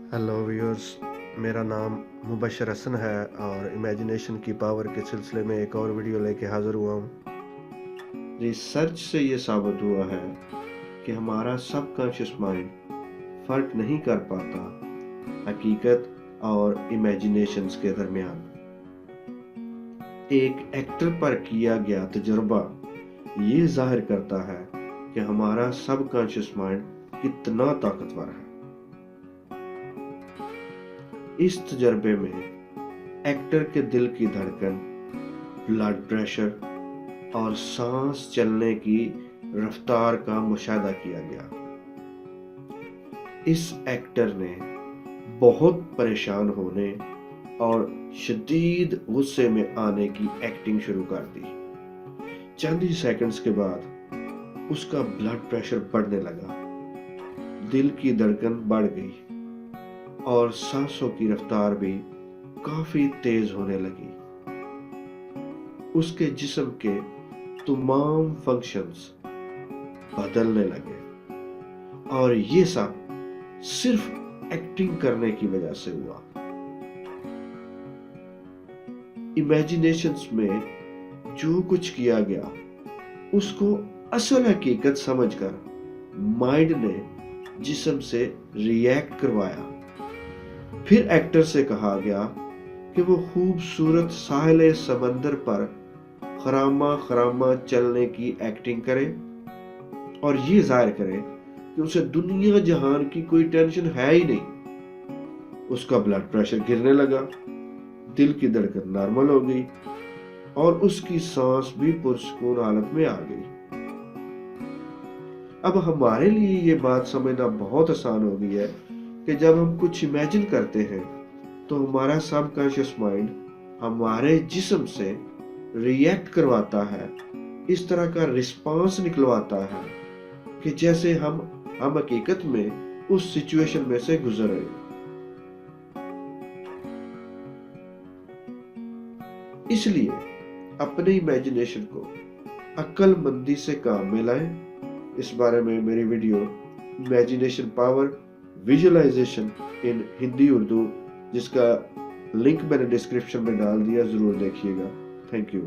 Hello viewers, मेरा नाम मुबशर हसन है और इमेजिनेशन की पावर के सिलसिले में एक और वीडियो लेके हाज़िर हुआ हूँ। रिसर्च से ये साबित हुआ है कि हमारा सबकॉन्शियस माइंड फ़र्क नहीं कर पाता हकीकत और इमेजिनेशंस के दरमियान। एक एक्टर पर किया गया तजुर्बा ये जाहिर करता है कि हमारा सबकॉन्शियस माइंड कितना ताकतवर है। इस तजर्बे में एक्टर के दिल की धड़कन, ब्लड प्रेशर और सांस चलने की रफ्तार का मुशाहिदा किया गया। इस एक्टर ने बहुत परेशान होने और शदीद गुस्से में आने की एक्टिंग शुरू कर दी। चंद ही सेकंड्स के बाद उसका ब्लड प्रेशर बढ़ने लगा, दिल की धड़कन बढ़ गई और सांसों की रफ्तार भी काफी तेज होने लगी। उसके जिस्म के तमाम फंक्शंस बदलने लगे और ये सब सिर्फ एक्टिंग करने की वजह से हुआ। इमेजिनेशंस में जो कुछ किया गया उसको असल हकीकत समझकर माइंड ने जिस्म से रिएक्ट करवाया। फिर एक्टर से कहा गया कि वो खूबसूरत साहिल समंदर पर खरामा खरामा चलने की एक्टिंग करे और ये जाहिर करे कि उसे दुनिया जहान की कोई टेंशन है ही नहीं। उसका ब्लड प्रेशर गिरने लगा, दिल की धड़कन नॉर्मल हो गई और उसकी सांस भी पुरसकून हालत में आ गई। अब हमारे लिए ये बात समझना बहुत आसान हो गई है कि जब हम कुछ इमेजिन करते हैं तो हमारा सबकॉन्शियस माइंड हमारे जिस्म से रिएक्ट करवाता है, इस तरह का रिस्पांस निकलवाता है कि जैसे हम हकीकत में उस सिचुएशन में से गुजर रहे। इसलिए अपने इमेजिनेशन को अक्लमंदी से काम में लाएं। इस बारे में मेरी वीडियो इमेजिनेशन पावर विजुअलाइजेशन इन हिंदी उर्दू, जिसका लिंक मैंने डिस्क्रिप्शन में डाल दिया, जरूर देखिएगा। Thank you.